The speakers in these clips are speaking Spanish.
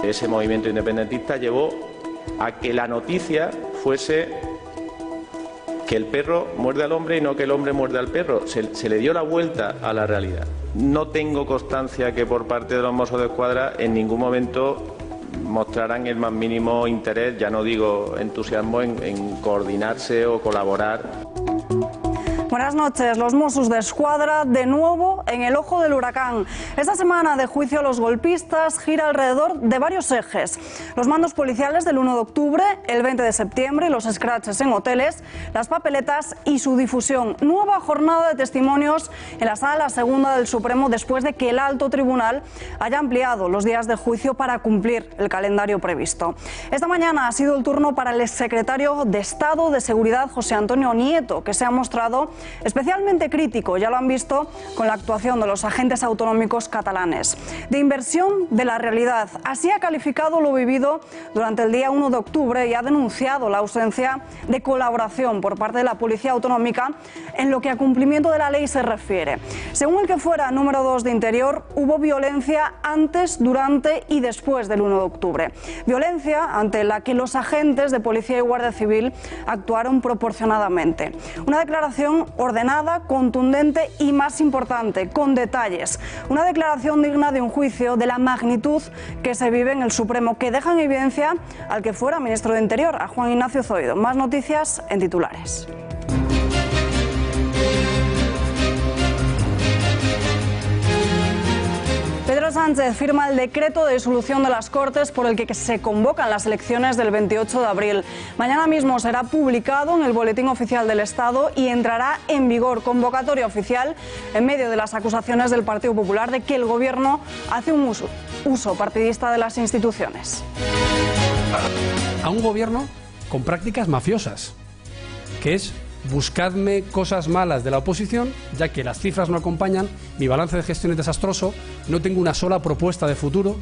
Ese movimiento independentista llevó a que la noticia fuese que el perro muerde al hombre y no que el hombre muerde al perro. Se le dio la vuelta a la realidad. No tengo constancia que por parte de los Mossos d'Esquadra en ningún momento mostraran el más mínimo interés, ya no digo entusiasmo, en coordinarse o colaborar. Buenas noches. Los Mossos d'Esquadra de nuevo en el ojo del huracán. Esta semana de juicio a los golpistas gira alrededor de varios ejes. Los mandos policiales del 1 de octubre, el 20 de septiembre y los scratches en hoteles, las papeletas y su difusión. Nueva jornada de testimonios en la Sala Segunda del Supremo después de que el alto tribunal haya ampliado los días de juicio para cumplir el calendario previsto. Esta mañana ha sido el turno para el exsecretario de Estado de Seguridad, José Antonio Nieto, que se ha mostrado especialmente crítico, ya lo han visto con la actuación de los agentes autonómicos catalanes. De inversión de la realidad, así ha calificado lo vivido durante el día 1 de octubre y ha denunciado la ausencia de colaboración por parte de la Policía Autonómica en lo que a cumplimiento de la ley se refiere. Según el que fuera número 2 de Interior, hubo violencia antes, durante y después del 1 de octubre. Violencia ante la que los agentes de Policía y Guardia Civil actuaron proporcionadamente. Una declaración ordenada, contundente y, más importante, con detalles. Una declaración digna de un juicio de la magnitud que se vive en el Supremo, que deja en evidencia al que fuera ministro de Interior, a Juan Ignacio Zoido. Más noticias en titulares. Pedro Sánchez firma el decreto de disolución de las Cortes por el que se convocan las elecciones del 28 de abril. Mañana mismo será publicado en el Boletín Oficial del Estado y entrará en vigor. Convocatoria oficial en medio de las acusaciones del Partido Popular de que el Gobierno hace un uso partidista de las instituciones. A un Gobierno con prácticas mafiosas, que es: buscadme cosas malas de la oposición, ya que las cifras no acompañan, mi balance de gestión es desastroso, no tengo una sola propuesta de futuro.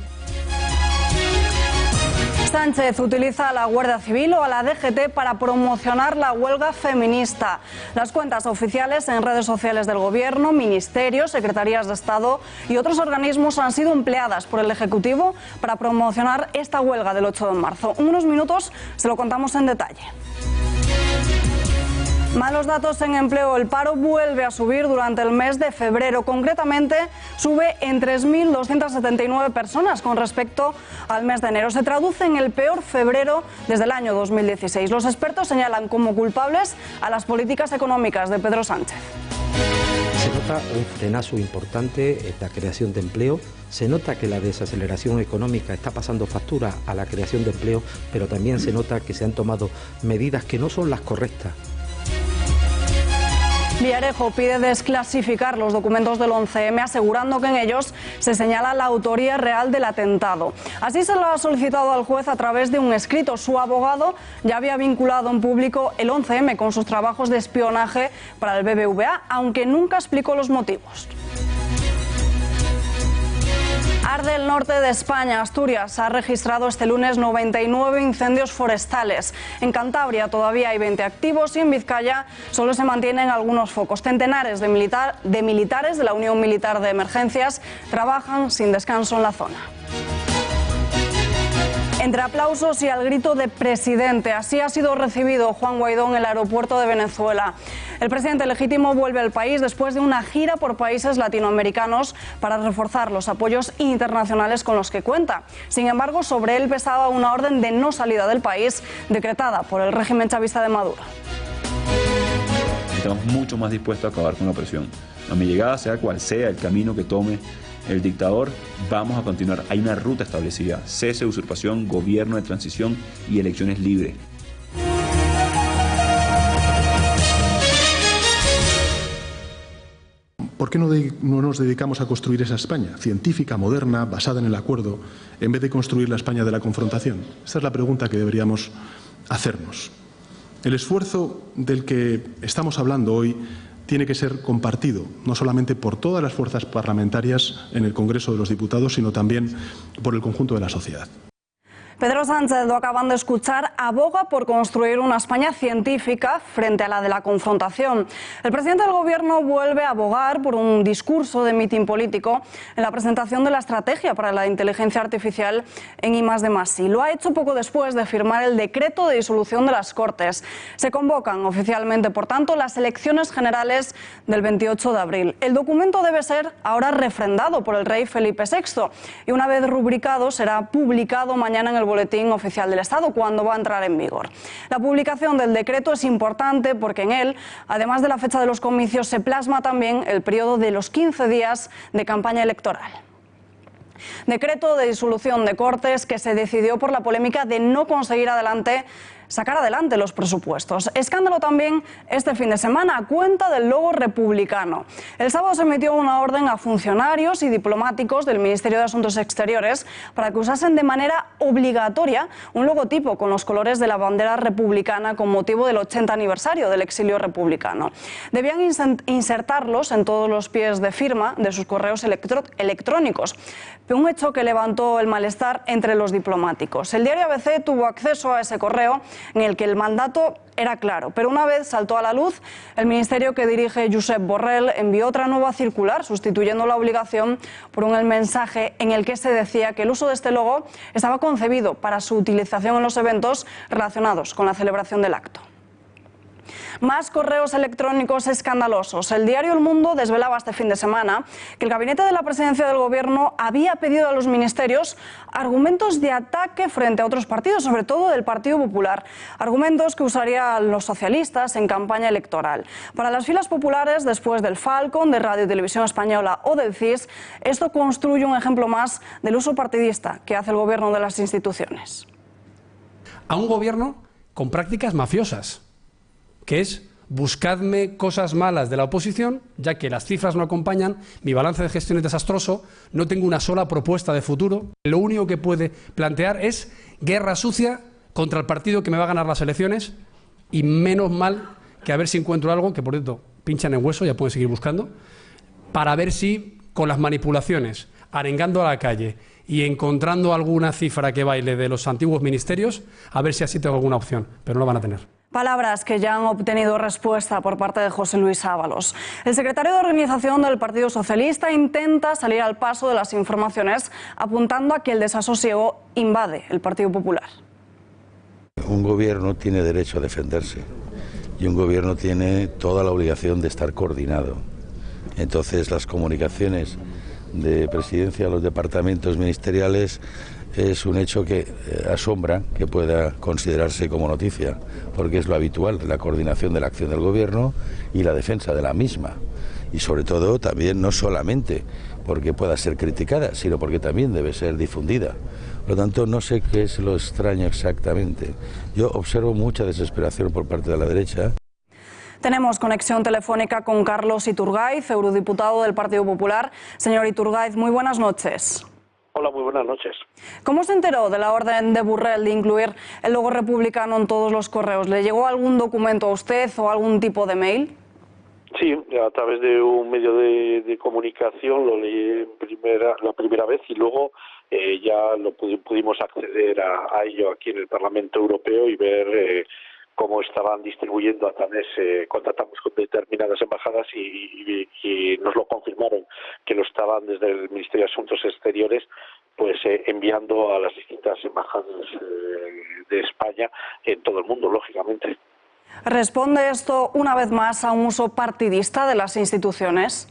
Sánchez utiliza a la Guardia Civil o a la DGT para promocionar la huelga feminista. Las cuentas oficiales en redes sociales del Gobierno, ministerios, secretarías de Estado y otros organismos han sido empleadas por el Ejecutivo para promocionar esta huelga del 8 de marzo. En unos minutos se lo contamos en detalle. Malos datos en empleo. El paro vuelve a subir durante el mes de febrero. Concretamente, sube en 3.279 personas con respecto al mes de enero. Se traduce en el peor febrero desde el año 2016. Los expertos señalan como culpables a las políticas económicas de Pedro Sánchez. Se nota un frenazo importante en la creación de empleo, se nota que la desaceleración económica está pasando factura a la creación de empleo, pero también se nota que se han tomado medidas que no son las correctas. Villarejo pide desclasificar los documentos del 11M, asegurando que en ellos se señala la autoría real del atentado. Así se lo ha solicitado al juez a través de un escrito. Su abogado ya había vinculado en público el 11M con sus trabajos de espionaje para el BBVA, aunque nunca explicó los motivos. Arde el norte de España. Asturias ha registrado este lunes 99 incendios forestales. En Cantabria todavía hay 20 activos y en Vizcaya solo se mantienen algunos focos. Centenares de militares de la Unión Militar de Emergencias trabajan sin descanso en la zona. Entre aplausos y al grito de presidente, así ha sido recibido Juan Guaidó en el aeropuerto de Venezuela. El presidente legítimo vuelve al país después de una gira por países latinoamericanos para reforzar los apoyos internacionales con los que cuenta. Sin embargo, sobre él pesaba una orden de no salida del país decretada por el régimen chavista de Maduro. Estamos mucho más dispuestos a acabar con la opresión. A mi llegada, sea cual sea el camino que tome el dictador, vamos a continuar. Hay una ruta establecida: cese de usurpación, gobierno de transición y elecciones libres. ¿Por qué no nos dedicamos a construir esa España científica, moderna, basada en el acuerdo, en vez de construir la España de la confrontación? Esta es la pregunta que deberíamos hacernos. El esfuerzo del que estamos hablando hoy tiene que ser compartido, no solamente por todas las fuerzas parlamentarias en el Congreso de los Diputados, sino también por el conjunto de la sociedad. Pedro Sánchez, lo acaban de escuchar, aboga por construir una España científica frente a la de la confrontación. El presidente del Gobierno vuelve a abogar por un discurso de mitin político en la presentación de la estrategia para la inteligencia artificial en I+D+I. Lo ha hecho poco después de firmar el decreto de disolución de las Cortes. Se convocan oficialmente, por tanto, las elecciones generales del 28 de abril. El documento debe ser ahora refrendado por el rey Felipe VI y una vez rubricado será publicado mañana en el Boletín Oficial del Estado, cuando va a entrar en vigor. La publicación del decreto es importante porque en él, además de la fecha de los comicios, se plasma también el periodo de los 15 días de campaña electoral. Decreto de disolución de Cortes que se decidió por la polémica de no conseguir sacar adelante los presupuestos. Escándalo también este fin de semana a cuenta del logo republicano. El sábado se emitió una orden a funcionarios y diplomáticos del Ministerio de Asuntos Exteriores para que usasen de manera obligatoria un logotipo con los colores de la bandera republicana con motivo del 80 aniversario del exilio republicano. Debían insertarlos en todos los pies de firma de sus correos electrónicos, un hecho que levantó el malestar entre los diplomáticos. El diario ABC tuvo acceso a ese correo en el que el mandato era claro, pero una vez saltó a la luz, el ministerio que dirige Josep Borrell envió otra nueva circular sustituyendo la obligación por un mensaje en el que se decía que el uso de este logo estaba concebido para su utilización en los eventos relacionados con la celebración del acto. Más correos electrónicos escandalosos. El diario El Mundo desvelaba este fin de semana que el gabinete de la presidencia del Gobierno había pedido a los ministerios argumentos de ataque frente a otros partidos, sobre todo del Partido Popular. Argumentos que usarían los socialistas en campaña electoral. Para las filas populares, después del Falcon, de Radio y Televisión Española o del CIS, esto construye un ejemplo más del uso partidista que hace el Gobierno de las instituciones. A un Gobierno con prácticas mafiosas, que es buscadme cosas malas de la oposición, ya que las cifras no acompañan, mi balance de gestión es desastroso, no tengo una sola propuesta de futuro, lo único que puede plantear es guerra sucia contra el partido que me va a ganar las elecciones y menos mal que a ver si encuentro algo, que por cierto pinchan en hueso, ya pueden seguir buscando, para ver si con las manipulaciones, arengando a la calle y encontrando alguna cifra que baile de los antiguos ministerios, a ver si así tengo alguna opción, pero no van a tener. Palabras que ya han obtenido respuesta por parte de José Luis Ábalos. El secretario de Organización del Partido Socialista intenta salir al paso de las informaciones, apuntando a que el desasosiego invade el Partido Popular. Un gobierno tiene derecho a defenderse y un gobierno tiene toda la obligación de estar coordinado. Entonces las comunicaciones de presidencia a los departamentos ministeriales es un hecho que asombra que pueda considerarse como noticia, porque es lo habitual, la coordinación de la acción del gobierno y la defensa de la misma. Y sobre todo también no solamente porque pueda ser criticada, sino porque también debe ser difundida. Por lo tanto, no sé qué es lo extraño exactamente. Yo observo mucha desesperación por parte de la derecha. Tenemos conexión telefónica con Carlos Iturgaiz, eurodiputado del Partido Popular. Señor Iturgaiz, muy buenas noches. Hola, muy buenas noches. ¿Cómo se enteró de la orden de Borrell de incluir el logo republicano en todos los correos? ¿Le llegó algún documento a usted o algún tipo de mail? Sí, a través de un medio de comunicación lo leí la primera vez y luego ya pudimos acceder a ello aquí en el Parlamento Europeo y ver cómo estaban distribuyendo a través, contactamos con determinadas embajadas y nos lo confirmaron, que lo estaban desde el Ministerio de Asuntos Exteriores pues enviando a las distintas embajadas de España en todo el mundo, lógicamente. ¿Responde esto una vez más a un uso partidista de las instituciones?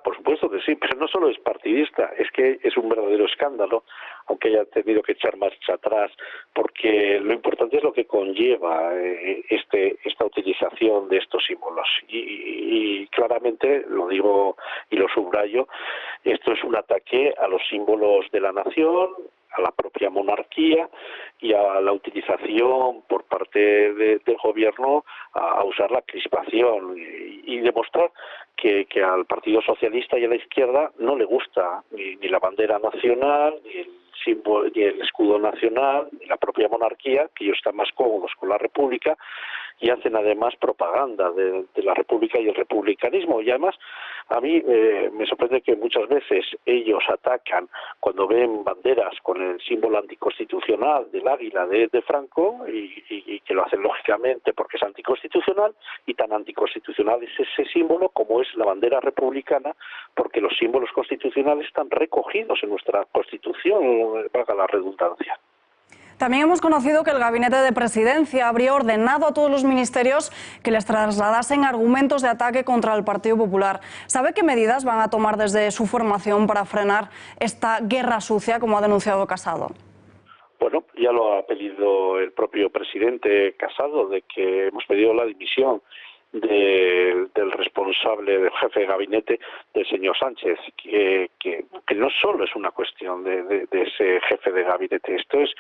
Por supuesto que sí, pero no solo es partidista, es que es un verdadero escándalo, aunque haya tenido que echar marcha atrás, porque lo importante es lo que conlleva esta utilización de estos símbolos. Y claramente, lo digo y lo subrayo, esto es un ataque a los símbolos de la nación, a la propia monarquía y a la utilización por parte del gobierno a usar la crispación y demostrar que al Partido Socialista y a la izquierda no le gusta ni la bandera nacional, ni el símbolo, ni el escudo nacional, ni la propia monarquía, que ellos están más cómodos con la República y hacen además propaganda de la República y el republicanismo. Y además a mí me sorprende que muchas veces ellos atacan cuando ven banderas con el símbolo anticonstitucional del águila de Franco y que lo hacen lógicamente porque es anticonstitucional, y tan anticonstitucional es ese símbolo como es la bandera republicana, porque los símbolos constitucionales están recogidos en nuestra Constitución, valga la redundancia. También hemos conocido que el Gabinete de Presidencia habría ordenado a todos los ministerios que les trasladasen argumentos de ataque contra el Partido Popular. ¿Sabe qué medidas van a tomar desde su formación para frenar esta guerra sucia, como ha denunciado Casado? Bueno, ya lo ha pedido el propio presidente Casado, de que hemos pedido la dimisión del responsable, del jefe de gabinete, del señor Sánchez, que no solo es una cuestión de ese jefe de gabinete, esto es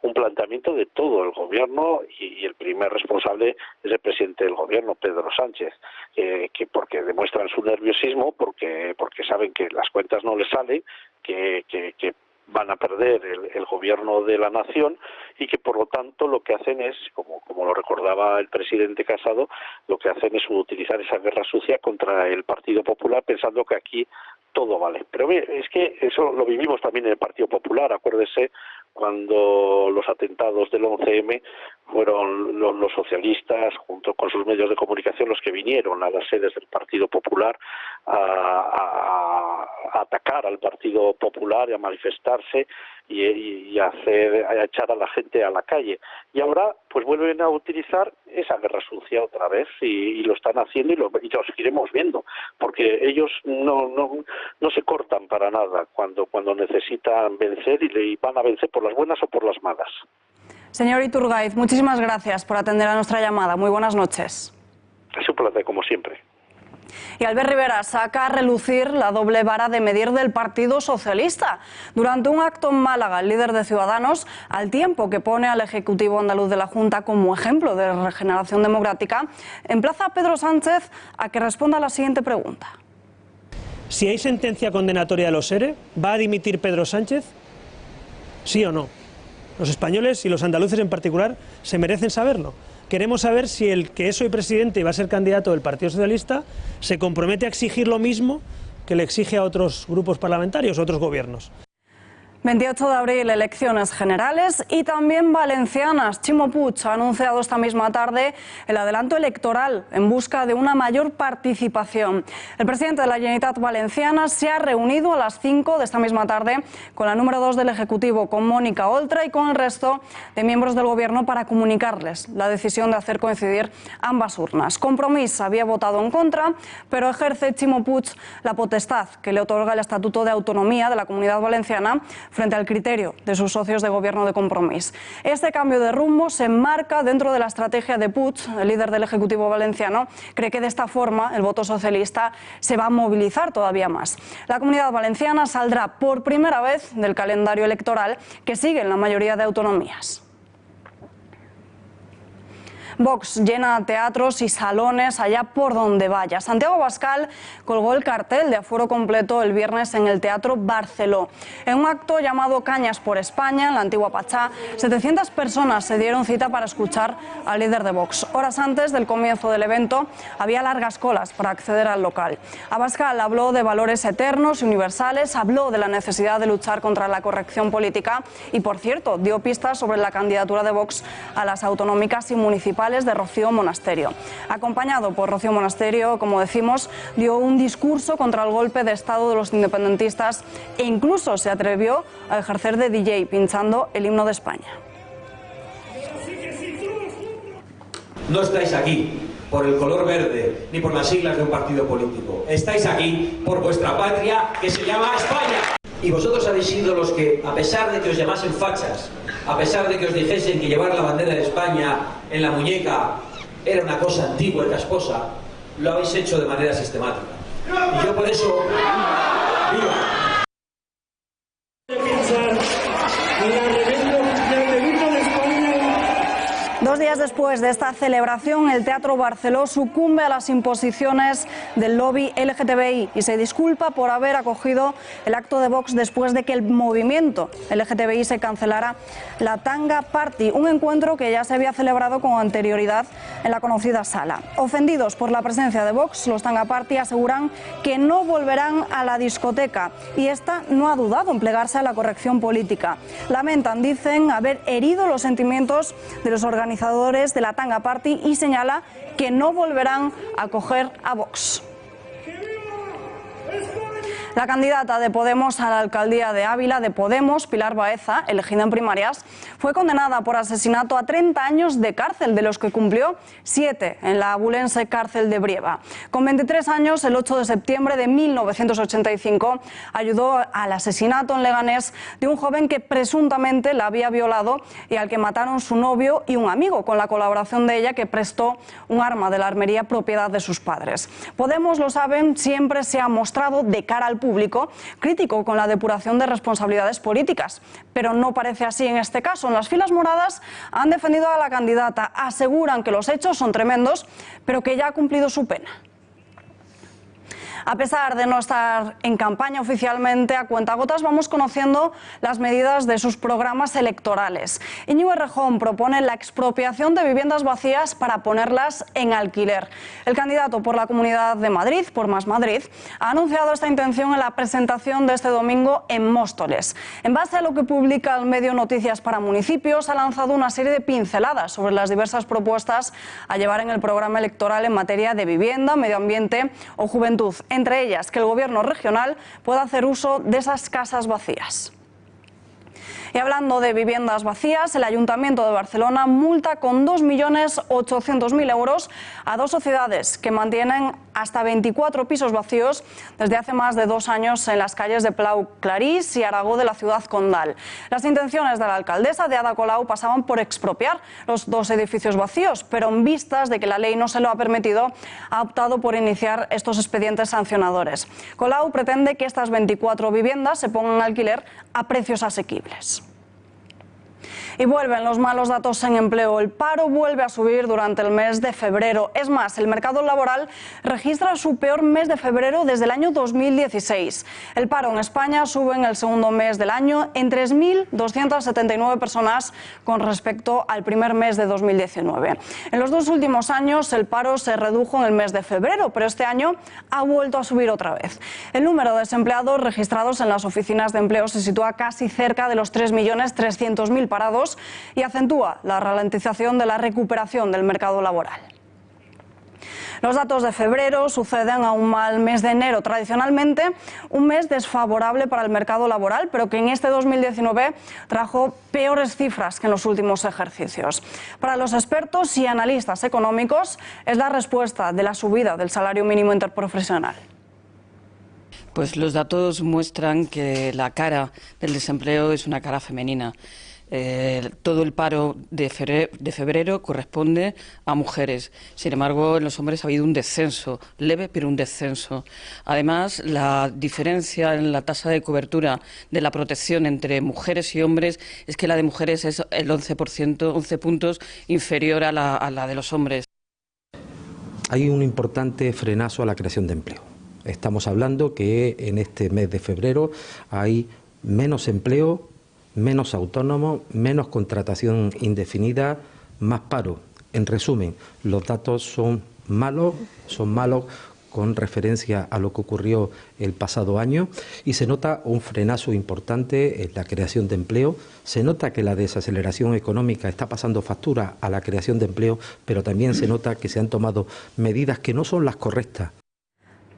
un planteamiento de todo el gobierno, y el primer responsable es el presidente del gobierno, Pedro Sánchez, que porque demuestran su nerviosismo, porque saben que las cuentas no les salen, que van a perder el gobierno de la nación, y que por lo tanto lo que hacen es, como lo recordaba el presidente Casado, lo que hacen es utilizar esa guerra sucia contra el Partido Popular, pensando que aquí todo vale. Pero es que eso lo vivimos también en el Partido Popular. Acuérdese cuando los atentados del 11M fueron los socialistas, junto con sus medios de comunicación, los que vinieron a las sedes del Partido Popular a atacar al Partido Popular y a manifestarse y a echar a la gente a la calle. Y ahora pues vuelven a utilizar esa guerra sucia otra vez, y lo están haciendo, y lo seguiremos viendo, porque ellos no se cortan para nada cuando necesitan vencer, y van a vencer por las buenas o por las malas. Señor Iturgaiz, muchísimas gracias por atender a nuestra llamada. Muy buenas noches. Es un placer, como siempre. Y Albert Rivera saca a relucir la doble vara de medir del Partido Socialista. Durante un acto en Málaga, el líder de Ciudadanos, al tiempo que pone al Ejecutivo andaluz de la Junta como ejemplo de regeneración democrática, emplaza a Pedro Sánchez a que responda a la siguiente pregunta. Si hay sentencia condenatoria de los ERE, ¿va a dimitir Pedro Sánchez? ¿Sí o no? Los españoles y los andaluces en particular se merecen saberlo. Queremos saber si el que es hoy presidente y va a ser candidato del Partido Socialista se compromete a exigir lo mismo que le exige a otros grupos parlamentarios, a otros gobiernos. 28 de abril, elecciones generales y también valencianas. Ximo Puig ha anunciado esta misma tarde el adelanto electoral en busca de una mayor participación. El presidente de la Generalitat Valenciana se ha reunido a las 5 de esta misma tarde con la número 2 del Ejecutivo, con Mónica Oltra, y con el resto de miembros del Gobierno para comunicarles la decisión de hacer coincidir ambas urnas. Compromís había votado en contra, pero ejerce Ximo Puig la potestad que le otorga el Estatuto de Autonomía de la Comunidad Valenciana frente al criterio de sus socios de gobierno de Compromís. Este cambio de rumbo se enmarca dentro de la estrategia de Puig. El líder del Ejecutivo valenciano cree que de esta forma el voto socialista se va a movilizar todavía más. La Comunidad Valenciana saldrá por primera vez del calendario electoral que sigue en la mayoría de autonomías. Vox llena teatros y salones allá por donde vaya. Santiago Abascal colgó el cartel de aforo completo el viernes en el Teatro Barceló. En un acto llamado Cañas por España, en la antigua Pachá, 700 personas se dieron cita para escuchar al líder de Vox. Horas antes del comienzo del evento había largas colas para acceder al local. Abascal habló de valores eternos y universales, habló de la necesidad de luchar contra la corrección política y, por cierto, dio pistas sobre la candidatura de Vox a las autonómicas y municipales de Rocío Monasterio. Acompañado por Rocío Monasterio, como decimos, dio un discurso contra el golpe de Estado de los independentistas e incluso se atrevió a ejercer de DJ pinchando el himno de España. No estáis aquí por el color verde ni por las siglas de un partido político. Estáis aquí por vuestra patria, que se llama España. Y vosotros habéis sido los que, a pesar de que os llamasen fachas, a pesar de que os dijesen que llevar la bandera de España en la muñeca era una cosa antigua y casposa, lo habéis hecho de manera sistemática. Y yo por eso digo... 2 días Días después de esta celebración, el Teatro Barceló sucumbe a las imposiciones del lobby LGTBI y se disculpa por haber acogido el acto de Vox después de que el movimiento LGTBI se cancelara la Tanga Party, un encuentro que ya se había celebrado con anterioridad en la conocida sala. Ofendidos por la presencia de Vox, los Tanga Party aseguran que no volverán a la discoteca y esta no ha dudado en plegarse a la corrección política. Lamentan, dicen, haber herido los sentimientos de los organizadores de la Tanga Party y señala que no volverán a acoger a Vox. La candidata de Podemos a la alcaldía de Ávila de Podemos, Pilar Baeza, elegida en primarias, fue condenada por asesinato a 30 años de cárcel, de los que cumplió 7 en la abulense cárcel de Brieva. Con 23 años, el 8 de septiembre de 1985, ayudó al asesinato en Leganés de un joven que presuntamente la había violado y al que mataron su novio y un amigo, con la colaboración de ella, que prestó un arma de la armería propiedad de sus padres. Podemos, lo saben, siempre se ha mostrado de cara al público crítico con la depuración de responsabilidades políticas, pero no parece así en este caso. En las filas moradas han defendido a la candidata, aseguran que los hechos son tremendos, pero que ya ha cumplido su pena. A pesar de no estar en campaña oficialmente, a cuentagotas vamos conociendo las medidas de sus programas electorales. Íñigo Errejón propone la expropiación de viviendas vacías para ponerlas en alquiler. El candidato por la Comunidad de Madrid, por Más Madrid, ha anunciado esta intención en la presentación de este domingo en Móstoles. En base a lo que publica el medio Noticias para Municipios, ha lanzado una serie de pinceladas sobre las diversas propuestas a llevar en el programa electoral en materia de vivienda, medio ambiente o juventud. Entre ellas, que el gobierno regional pueda hacer uso de esas casas vacías. Y hablando de viviendas vacías, el Ayuntamiento de Barcelona multa con 2.800.000 euros a 2 sociedades que mantienen hasta 24 pisos vacíos desde hace más de 2 años en las calles de Plau Clarís y Aragó de la ciudad condal. Las intenciones de la alcaldesa de Ada Colau pasaban por expropiar los 2 edificios vacíos, pero en vistas de que la ley no se lo ha permitido, ha optado por iniciar estos expedientes sancionadores. Colau pretende que estas 24 viviendas se pongan en alquiler a precios asequibles. Y vuelven los malos datos en empleo. El paro vuelve a subir durante el mes de febrero. Es más, el mercado laboral registra su peor mes de febrero desde el año 2016. El paro en España sube en el segundo mes del año en 3.279 personas con respecto al primer mes de 2019. En los 2 últimos años el paro se redujo en el mes de febrero, pero este año ha vuelto a subir otra vez. El número de desempleados registrados en las oficinas de empleo se sitúa casi cerca de los 3.300.000 parados y acentúa la ralentización de la recuperación del mercado laboral. Los datos de febrero suceden a un mal mes de enero, tradicionalmente un mes desfavorable para el mercado laboral, pero que en este 2019 trajo peores cifras que en los últimos ejercicios. Para los expertos y analistas económicos es la respuesta de la subida del salario mínimo interprofesional. Pues los datos muestran que la cara del desempleo es una cara femenina. Todo el paro de febrero corresponde a mujeres. Sin embargo, en los hombres ha habido un descenso, leve, pero un descenso. Además, la diferencia en la tasa de cobertura de la protección entre mujeres y hombres es que la de mujeres es el 11%, 11 puntos inferior a la de los hombres. Hay un importante frenazo a la creación de empleo. Estamos hablando que en este mes de febrero hay menos empleo, menos autónomos, menos contratación indefinida, más paro. En resumen, los datos son malos con referencia a lo que ocurrió el pasado año y se nota un frenazo importante en la creación de empleo. Se nota que la desaceleración económica está pasando factura a la creación de empleo, pero también se nota que se han tomado medidas que no son las correctas.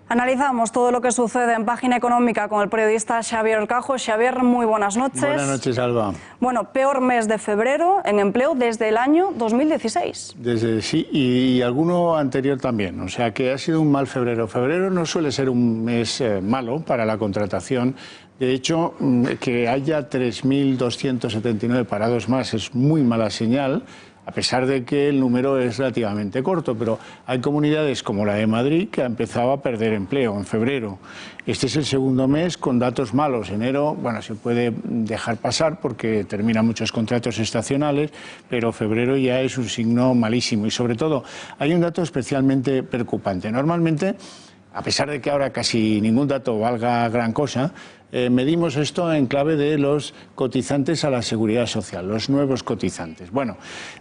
Analizamos todo lo que sucede en Página Económica con el periodista Xavier Orcajo. Xavier, muy buenas noches. Buenas noches, Alba. Bueno, peor mes de febrero en empleo desde el año 2016. Sí, y alguno anterior también. O sea que ha sido un mal febrero. Febrero no suele ser un mes malo para la contratación. De hecho, que haya 3.279 parados más es muy mala señal. a pesar de que el número es relativamente corto, pero hay comunidades como la de Madrid que ha empezado a perder empleo en febrero. Este es el segundo mes con datos malos. Enero, bueno, se puede dejar pasar porque terminan muchos contratos estacionales, pero febrero ya es un signo malísimo. Y sobre todo, hay un dato especialmente preocupante. Normalmente, a pesar de que ahora casi ningún dato valga gran cosa, medimos esto en clave de los cotizantes a la Seguridad Social, los nuevos cotizantes. Bueno,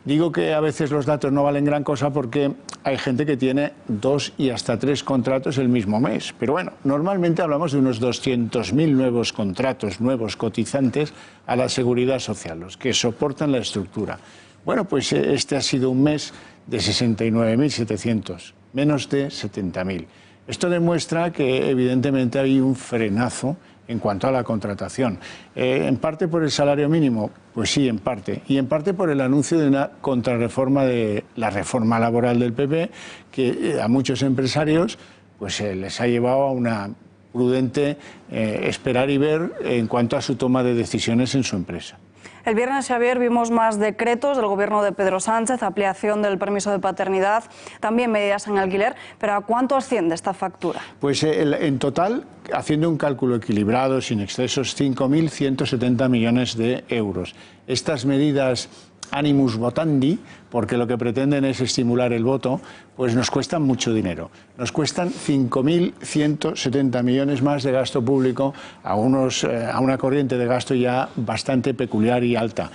digo que a veces los datos no valen gran cosa porque hay gente que tiene 2 y hasta 3 contratos el mismo mes. Pero bueno, normalmente hablamos de unos 200.000 nuevos contratos, nuevos cotizantes a la Seguridad Social, los que soportan la estructura. Bueno, pues este ha sido un mes de 69.700, menos de 70.000. Esto demuestra que evidentemente hay un frenazo en cuanto a la contratación. ¿En parte por el salario mínimo? Pues sí, en parte. Y en parte por el anuncio de una contrarreforma de la reforma laboral del PP, que a muchos empresarios pues, les ha llevado a una prudente esperar y ver en cuanto a su toma de decisiones en su empresa. El viernes, Xavier, vimos más decretos del gobierno de Pedro Sánchez, ampliación del permiso de paternidad, también medidas en alquiler, pero ¿a cuánto asciende esta factura? Pues en total, haciendo un cálculo equilibrado, sin excesos, 5.170 millones de euros. Estas medidas animus votandi, porque lo que pretenden es estimular el voto, pues nos cuestan mucho dinero. Nos cuestan 5.170 millones más de gasto público a una corriente de gasto ya bastante peculiar y alta.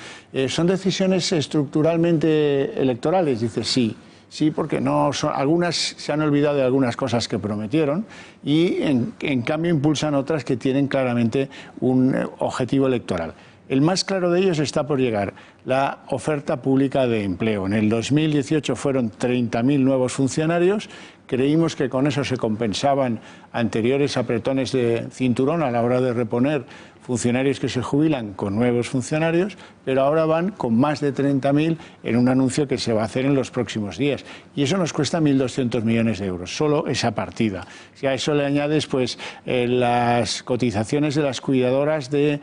¿Son decisiones estructuralmente electorales? Dice sí. Sí, porque no son, algunas se han olvidado de algunas cosas que prometieron y en cambio impulsan otras que tienen claramente un objetivo electoral. El más claro de ellos está por llegar, la oferta pública de empleo. En el 2018 fueron 30.000 nuevos funcionarios. Creímos que con eso se compensaban anteriores apretones de cinturón a la hora de reponer funcionarios que se jubilan con nuevos funcionarios, pero ahora van con más de 30.000 en un anuncio que se va a hacer en los próximos días. Y eso nos cuesta 1.200 millones de euros, solo esa partida. Si a eso le añades pues, las cotizaciones de las cuidadoras de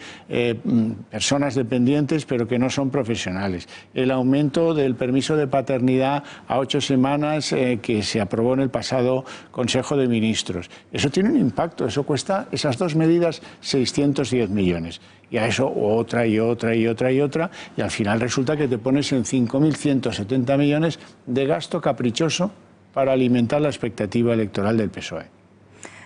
personas dependientes, pero que no son profesionales. El aumento del permiso de paternidad a 8 semanas que se aprobó en el pasado Consejo de Ministros. Eso tiene un impacto, eso cuesta, esas dos medidas, 610 millones. Y a eso otra y otra y otra y otra, y al final resulta que te pones en 5.170 millones de gasto caprichoso para alimentar la expectativa electoral del PSOE.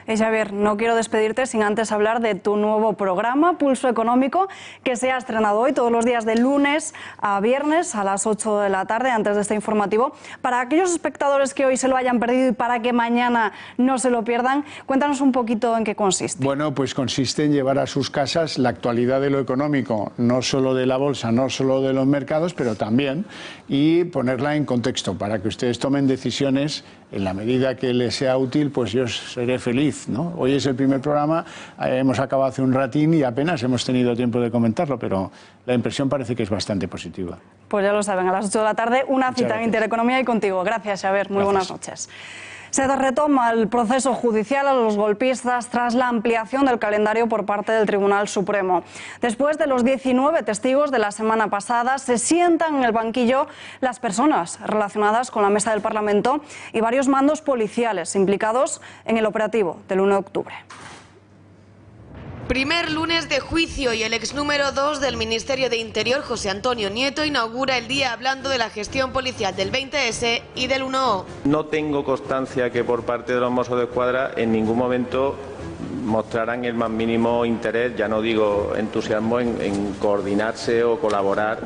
Xavier, no quiero despedirte sin antes hablar de tu nuevo programa, Pulso Económico, que se ha estrenado hoy todos los días de lunes a viernes a las 8 de la tarde, antes de este informativo. Para aquellos espectadores que hoy se lo hayan perdido y para que mañana no se lo pierdan, cuéntanos un poquito en qué consiste. Bueno, pues consiste en llevar a sus casas la actualidad de lo económico, no solo de la bolsa, no solo de los mercados, pero también, y ponerla en contexto para que ustedes tomen decisiones en la medida que les sea útil, pues yo seré feliz, ¿no? Hoy es el primer programa, hemos acabado hace un ratín y apenas hemos tenido tiempo de comentarlo, pero la impresión parece que es bastante positiva. Pues ya lo saben, a las 8 de la tarde, una cita en Intereconomía y contigo. Gracias, Xavier. Muy buenas noches. Se retoma el proceso judicial a los golpistas tras la ampliación del calendario por parte del Tribunal Supremo. Después de los 19 testigos de la semana pasada, se sientan en el banquillo las personas relacionadas con la mesa del Parlamento y varios mandos policiales implicados en el operativo del 1 de octubre. Primer lunes de juicio y el ex número 2 del Ministerio de Interior, José Antonio Nieto, inaugura el día hablando de la gestión policial del 20S y del 1O. No tengo constancia que por parte de los Mossos de Escuadra en ningún momento mostraran el más mínimo interés, ya no digo entusiasmo, en coordinarse o colaborar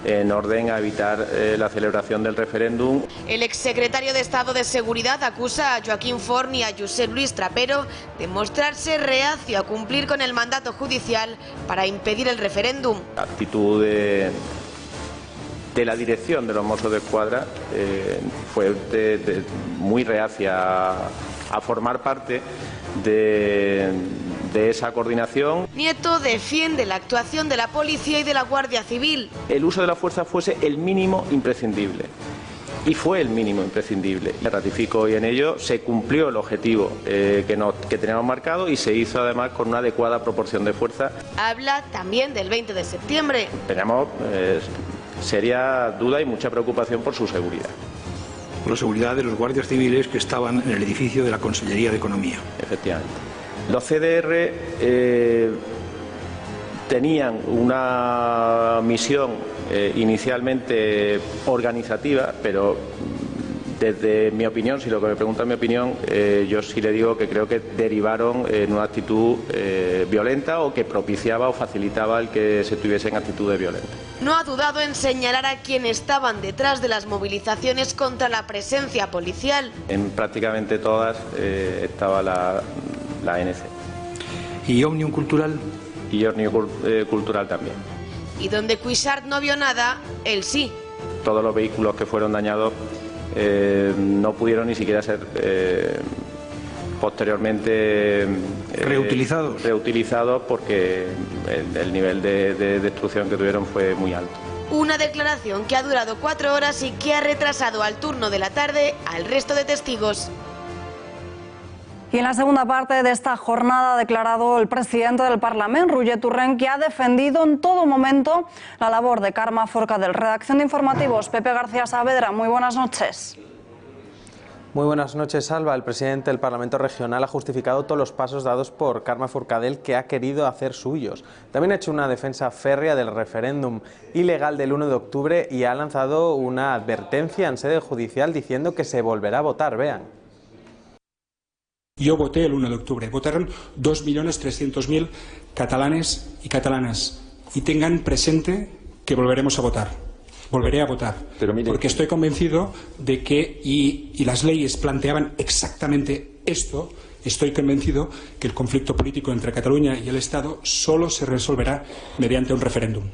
en orden a evitar la celebración del referéndum. El exsecretario de Estado de Seguridad acusa a Joaquín Forn y a Josep Luis Trapero de mostrarse reacio a cumplir con el mandato judicial para impedir el referéndum. La actitud de la dirección de los Mossos de Escuadra fue muy reacia a formar parte de esa coordinación. Nieto defiende la actuación de la policía y de la Guardia Civil. El uso de la fuerza fuese el mínimo imprescindible. Y fue el mínimo imprescindible. Me ratifico y en ello se cumplió el objetivo que teníamos marcado y se hizo además con una adecuada proporción de fuerza. Habla también del 20 de septiembre. Teníamos seria duda y mucha preocupación por su seguridad. La seguridad de los guardias civiles que estaban en el edificio de la Consellería de Economía. Efectivamente. Los CDR tenían una misión inicialmente organizativa, pero desde mi opinión, si lo que me pregunta es mi opinión, yo sí le digo que creo que derivaron en una actitud violenta o que propiciaba o facilitaba el que se tuviesen actitudes violentas. No ha dudado en señalar a quienes estaban detrás de las movilizaciones contra la presencia policial. En prácticamente todas estaba la ANC. ¿Y Òmnium Cultural? Y Òmnium Cultural también. Y donde Cuixart no vio nada, él sí. Todos los vehículos que fueron dañados no pudieron ni siquiera ser posteriormente reutilizados porque el nivel de destrucción que tuvieron fue muy alto. Una declaración que ha durado 4 horas y que ha retrasado al turno de la tarde al resto de testigos. Y en la segunda parte de esta jornada ha declarado el presidente del Parlamento, Roger Torrent, que ha defendido en todo momento la labor de Carme Forcadell. Redacción de informativos, Pepe García Saavedra, muy buenas noches. Muy buenas noches, Alba. El presidente del Parlamento Regional ha justificado todos los pasos dados por Carme Forcadell, que ha querido hacer suyos. También ha hecho una defensa férrea del referéndum ilegal del 1 de octubre y ha lanzado una advertencia en sede judicial diciendo que se volverá a votar. Vean. Yo voté el 1 de octubre. Votaron 2.300.000 catalanes y catalanas. Y tengan presente que volveremos a votar. Volveré a votar. Porque estoy convencido de que, y las leyes planteaban exactamente esto, estoy convencido que el conflicto político entre Cataluña y el Estado solo se resolverá mediante un referéndum.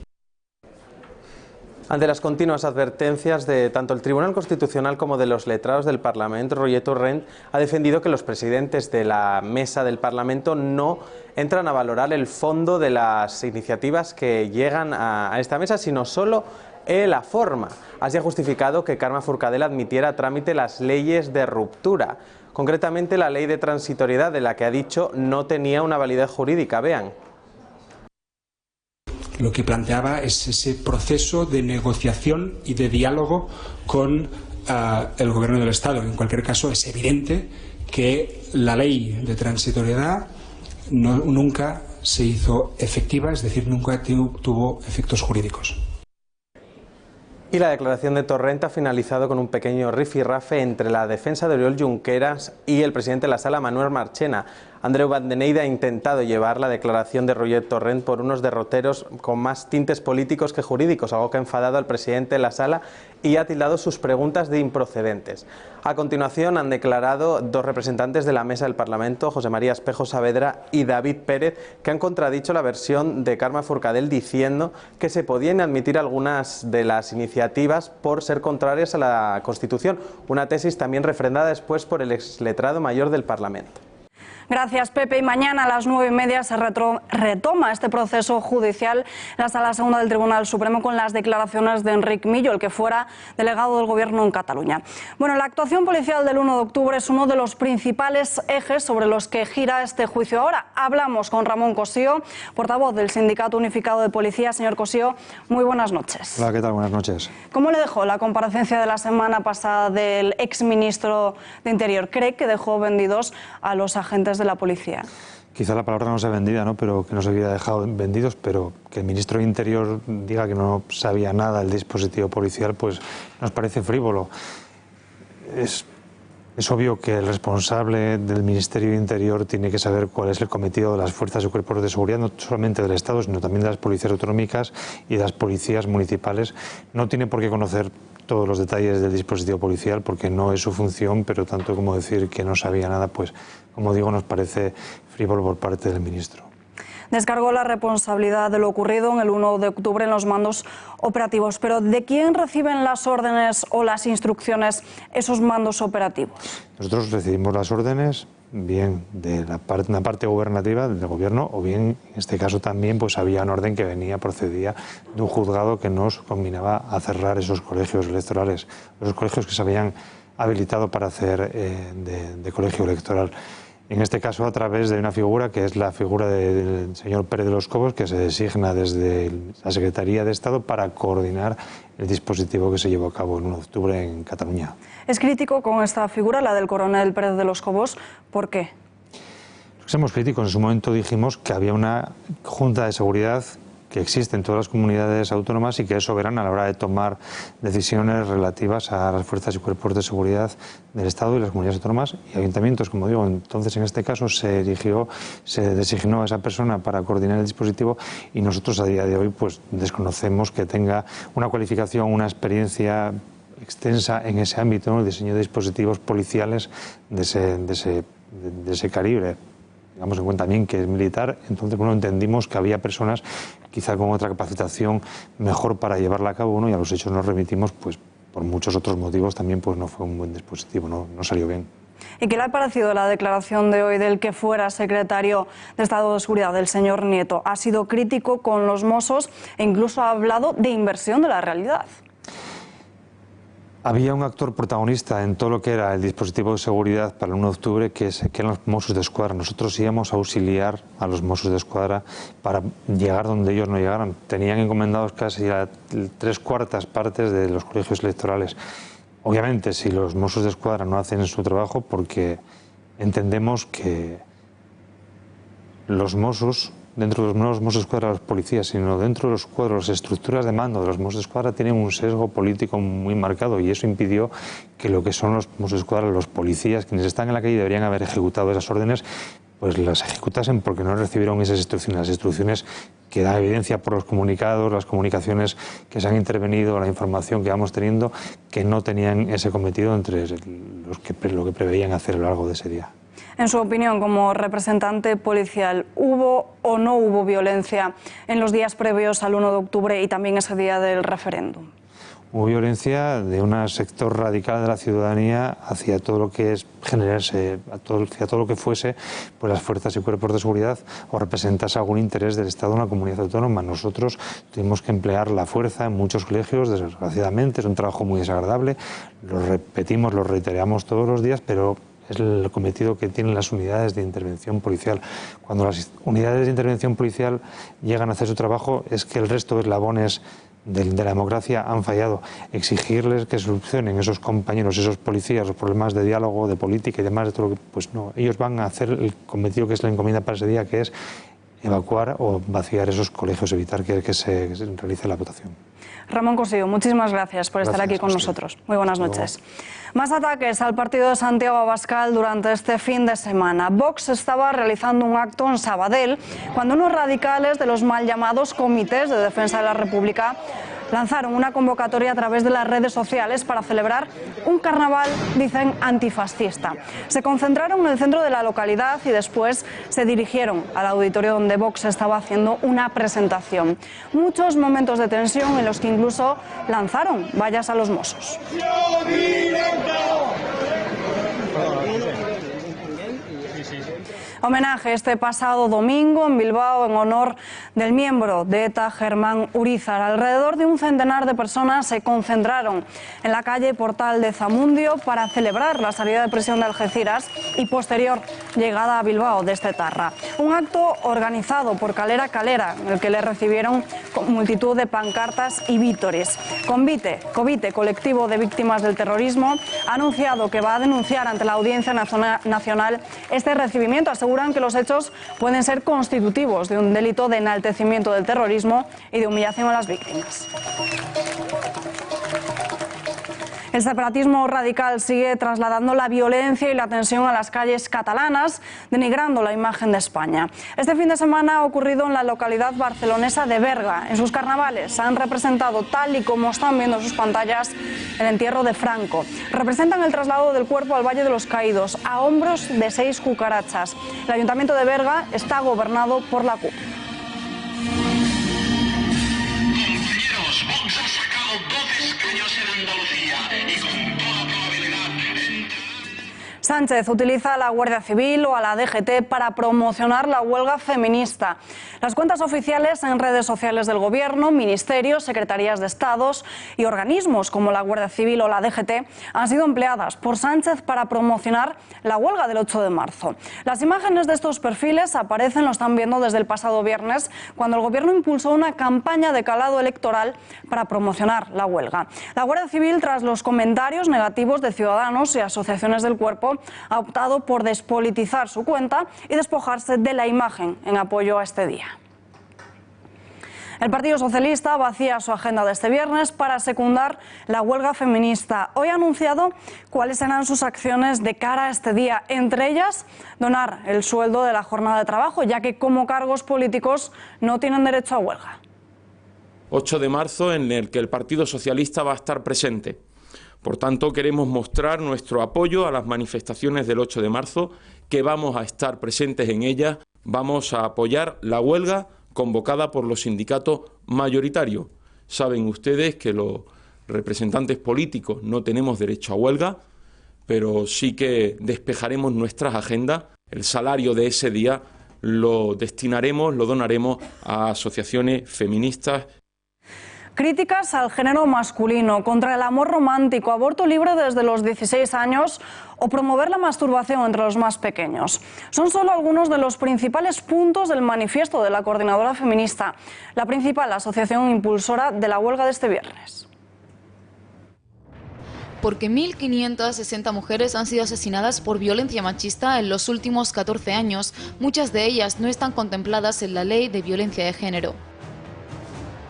Ante las continuas advertencias de tanto el Tribunal Constitucional como de los letrados del Parlamento, Roger Torrent ha defendido que los presidentes de la mesa del Parlamento no entran a valorar el fondo de las iniciativas que llegan a esta mesa, sino solo la forma. Así ha justificado que Carme Forcadell admitiera a trámite las leyes de ruptura, concretamente la ley de transitoriedad, de la que ha dicho no tenía una validez jurídica. Vean. Lo que planteaba es ese proceso de negociación y de diálogo con el Gobierno del Estado. En cualquier caso, es evidente que la ley de transitoriedad nunca se hizo efectiva, es decir, nunca tuvo efectos jurídicos. Y la declaración de Torrent ha finalizado con un pequeño rifirrafe entre la defensa de Oriol Junqueras y el presidente de la Sala, Manuel Marchena. Andreu Bandeneida ha intentado llevar la declaración de Roger Torrent por unos derroteros con más tintes políticos que jurídicos, algo que ha enfadado al presidente de la Sala y ha tildado sus preguntas de improcedentes. A continuación han declarado dos representantes de la mesa del Parlamento, José María Espejo Saavedra y David Pérez, que han contradicho la versión de Carme Forcadell diciendo que se podían admitir algunas de las iniciativas por ser contrarias a la Constitución, una tesis también refrendada después por el exletrado mayor del Parlamento. Gracias, Pepe. Y mañana a las 9:30 se retoma este proceso judicial en la Sala Segunda del Tribunal Supremo con las declaraciones de Enric Millo, el que fuera delegado del Gobierno en Cataluña. Bueno, la actuación policial del 1 de octubre es uno de los principales ejes sobre los que gira este juicio. Ahora hablamos con Ramón Cossío, portavoz del Sindicato Unificado de Policía. Señor Cossío, muy buenas noches. Hola, ¿qué tal? Buenas noches. ¿Cómo le dejó la comparecencia de la semana pasada del exministro de Interior? ¿Cree que dejó vendidos a los agentes de la policía? Quizá la palabra no sea vendida, ¿no? Pero que no se hubiera dejado vendidos, pero que el ministro de Interior diga que no sabía nada del dispositivo policial, pues nos parece frívolo. Es obvio que el responsable del Ministerio de Interior tiene que saber cuál es el cometido de las fuerzas y cuerpos de seguridad, no solamente del Estado, sino también de las policías autonómicas y de las policías municipales. No tiene por qué conocer todos los detalles del dispositivo policial porque no es su función, pero tanto como decir que no sabía nada, pues como digo, nos parece frívolo por parte del ministro. Descargó la responsabilidad de lo ocurrido en el 1 de octubre en los mandos operativos, pero ¿de quién reciben las órdenes o las instrucciones esos mandos operativos? Nosotros recibimos las órdenes bien de una parte gubernativa del gobierno o bien, en este caso también, pues había una orden que procedía de un juzgado que nos combinaba a cerrar esos colegios electorales, esos colegios que se habían habilitado para hacer de colegio electoral. en este caso a través de una figura que es la figura del señor Pérez de los Cobos, que se designa desde la Secretaría de Estado para coordinar el dispositivo que se llevó a cabo el 1 de octubre en Cataluña. Es crítico con esta figura, la del coronel Pérez de los Cobos. ¿Por qué? Somos críticos. En su momento dijimos que había una Junta de Seguridad que existe en todas las comunidades autónomas y que es soberana a la hora de tomar decisiones relativas a las fuerzas y cuerpos de seguridad del Estado y las comunidades autónomas y ayuntamientos, como digo. Entonces, en este caso, se designó a esa persona para coordinar el dispositivo y nosotros a día de hoy pues desconocemos que tenga una cualificación, una experiencia extensa en ese ámbito, ¿no? El diseño de dispositivos policiales de ese calibre. Digamos en cuenta también que es militar, entonces bueno, entendimos que había personas quizá con otra capacitación mejor para llevarla a cabo, ¿no? Y a los hechos nos remitimos, pues por muchos otros motivos también pues no fue un buen dispositivo, no salió bien. ¿Y qué le ha parecido la declaración de hoy del que fuera secretario de Estado de Seguridad, del señor Nieto? Ha sido crítico con los Mossos e incluso ha hablado de inversión de la realidad. Había un actor protagonista en todo lo que era el dispositivo de seguridad para el 1 de octubre, que eran los Mossos de Escuadra. Nosotros íbamos a auxiliar a los Mossos de Escuadra para llegar donde ellos no llegaran. Tenían encomendados casi a 3/4 partes de los colegios electorales. Obviamente, si los Mossos de Escuadra no hacen su trabajo, porque entendemos que los Mossos, dentro de los nuevos Mossos de Escuadra, los policías, sino dentro de los cuadros, las estructuras de mando de los Mossos de Escuadra tienen un sesgo político muy marcado y eso impidió que lo que son los Mossos de Escuadra, los policías, quienes están en la calle deberían haber ejecutado esas órdenes, pues las ejecutasen porque no recibieron esas instrucciones. Las instrucciones que dan evidencia por los comunicados, las comunicaciones que se han intervenido, la información que vamos teniendo, que no tenían ese cometido entre lo que preveían hacer a lo largo de ese día. En su opinión, como representante policial, ¿hubo o no hubo violencia en los días previos al 1 de octubre y también ese día del referéndum? Hubo violencia de un sector radical de la ciudadanía hacia todo lo que es generarse, hacia todo lo que fuese pues las fuerzas y cuerpos de seguridad o representase algún interés del Estado en una comunidad autónoma. Nosotros tuvimos que emplear la fuerza en muchos colegios, desgraciadamente, es un trabajo muy desagradable, lo repetimos, lo reiteramos todos los días, pero es el cometido que tienen las unidades de intervención policial. Cuando las unidades de intervención policial llegan a hacer su trabajo, es que el resto de eslabones de la democracia han fallado. Exigirles que solucionen esos compañeros, esos policías, los problemas de diálogo, de política y demás, de todo lo que, pues no, ellos van a hacer el cometido que es la encomienda para ese día, que es evacuar o vaciar esos colegios, evitar que se realice la votación. Ramón Cossío, muchísimas gracias por estar aquí con nosotros. Muy buenas noches. Más ataques al partido de Santiago Abascal durante este fin de semana. Vox estaba realizando un acto en Sabadell cuando unos radicales de los mal llamados comités de defensa de la República lanzaron una convocatoria a través de las redes sociales para celebrar un carnaval, dicen, antifascista. Se concentraron en el centro de la localidad y después se dirigieron al auditorio donde Vox estaba haciendo una presentación. Muchos momentos de tensión en los que incluso lanzaron vallas a los Mossos. Homenaje este pasado domingo en Bilbao en honor del miembro de ETA, Germán Urizar. Alrededor de un centenar de personas se concentraron en la calle Portal de Zamundio para celebrar la salida de prisión de Algeciras y posterior llegada a Bilbao de etarra. Un acto organizado por Calera Calera, en el que le recibieron multitud de pancartas y vítores. Covite, colectivo de víctimas del terrorismo, ha anunciado que va a denunciar ante la Audiencia Nacional este recibimiento. Aseguran que los hechos pueden ser constitutivos de un delito de enaltecimiento del terrorismo y de humillación a las víctimas. El separatismo radical sigue trasladando la violencia y la tensión a las calles catalanas, denigrando la imagen de España. Este fin de semana ha ocurrido en la localidad barcelonesa de Berga. En sus carnavales han representado, tal y como están viendo en sus pantallas, el entierro de Franco. Representan el traslado del cuerpo al Valle de los Caídos, a hombros de 6 cucarachas. El Ayuntamiento de Berga está gobernado por la CUP. Compañeros, Vox ha sacado 12 escaños en Andalucía y con toda probabilidad Sánchez utiliza a la Guardia Civil o a la DGT para promocionar la huelga feminista. Las cuentas oficiales en redes sociales del Gobierno, ministerios, secretarías de Estados y organismos como la Guardia Civil o la DGT han sido empleadas por Sánchez para promocionar la huelga del 8 de marzo. Las imágenes de estos perfiles aparecen, lo están viendo desde el pasado viernes, cuando el Gobierno impulsó una campaña de calado electoral para promocionar la huelga. La Guardia Civil, tras los comentarios negativos de ciudadanos y asociaciones del cuerpo, ha optado por despolitizar su cuenta y despojarse de la imagen en apoyo a este día. El Partido Socialista vacía su agenda de este viernes para secundar la huelga feminista. Hoy ha anunciado cuáles serán sus acciones de cara a este día, entre ellas donar el sueldo de la jornada de trabajo, ya que como cargos políticos no tienen derecho a huelga. 8 de marzo en el que el Partido Socialista va a estar presente. Por tanto, queremos mostrar nuestro apoyo a las manifestaciones del 8 de marzo, que vamos a estar presentes en ellas, vamos a apoyar la huelga convocada por los sindicatos mayoritarios. Saben ustedes que los representantes políticos no tenemos derecho a huelga, pero sí que despejaremos nuestras agendas. El salario de ese día lo destinaremos, lo donaremos a asociaciones feministas. Críticas al género masculino, contra el amor romántico, aborto libre desde los 16 años o promover la masturbación entre los más pequeños. Son solo algunos de los principales puntos del manifiesto de la Coordinadora Feminista, la principal asociación impulsora de la huelga de este viernes. Porque 1.560 mujeres han sido asesinadas por violencia machista en los últimos 14 años. Muchas de ellas no están contempladas en la Ley de Violencia de Género.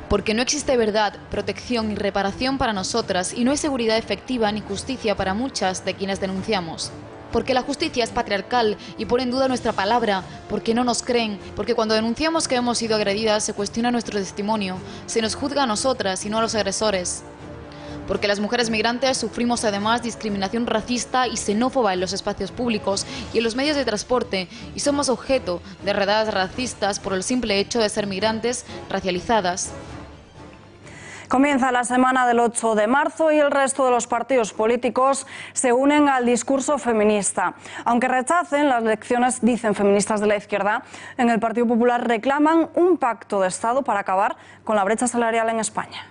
Porque no existe verdad, protección y reparación para nosotras y no hay seguridad efectiva ni justicia para muchas de quienes denunciamos. Porque la justicia es patriarcal y pone en duda nuestra palabra, porque no nos creen, porque cuando denunciamos que hemos sido agredidas se cuestiona nuestro testimonio, se nos juzga a nosotras y no a los agresores. Porque las mujeres migrantes sufrimos además discriminación racista y xenófoba en los espacios públicos y en los medios de transporte y somos objeto de redadas racistas por el simple hecho de ser migrantes racializadas. Comienza la semana del 8 de marzo y el resto de los partidos políticos se unen al discurso feminista. Aunque rechacen las lecciones, dicen feministas de la izquierda, en el Partido Popular reclaman un pacto de Estado para acabar con la brecha salarial en España.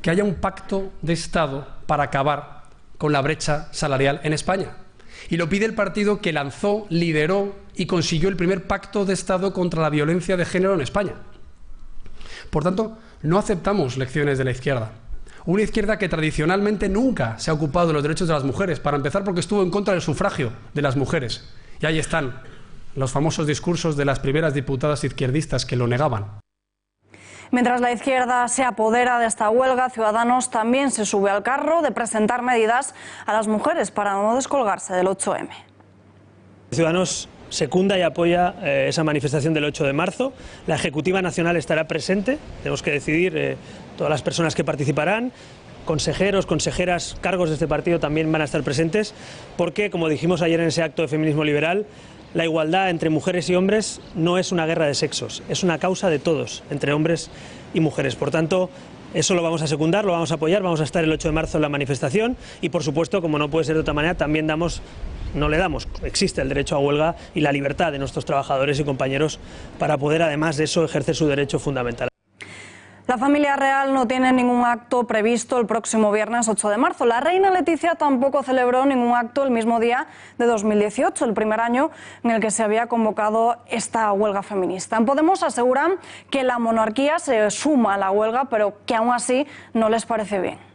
Que haya un pacto de Estado para acabar con la brecha salarial en España. Y lo pide el partido que lanzó, lideró y consiguió el primer pacto de Estado contra la violencia de género en España. Por tanto, no aceptamos lecciones de la izquierda. Una izquierda que tradicionalmente nunca se ha ocupado de los derechos de las mujeres, para empezar porque estuvo en contra del sufragio de las mujeres. Y ahí están los famosos discursos de las primeras diputadas izquierdistas que lo negaban. Mientras la izquierda se apodera de esta huelga, Ciudadanos también se sube al carro de presentar medidas a las mujeres para no descolgarse del 8M. Ciudadanos secunda y apoya esa manifestación del 8 de marzo. La Ejecutiva Nacional estará presente, tenemos que decidir todas las personas que participarán. Consejeros, consejeras, cargos de este partido también van a estar presentes, porque, como dijimos ayer en ese acto de feminismo liberal, la igualdad entre mujeres y hombres no es una guerra de sexos, es una causa de todos, entre hombres y mujeres. Por tanto, eso lo vamos a secundar, lo vamos a apoyar, vamos a estar el 8 de marzo en la manifestación y, por supuesto, como no puede ser de otra manera, también existe el derecho a huelga y la libertad de nuestros trabajadores y compañeros para poder, además de eso, ejercer su derecho fundamental. La familia real no tiene ningún acto previsto el próximo viernes 8 de marzo. La reina Leticia tampoco celebró ningún acto el mismo día de 2018, el primer año en el que se había convocado esta huelga feminista. En Podemos aseguran que la monarquía se suma a la huelga, pero que aún así no les parece bien.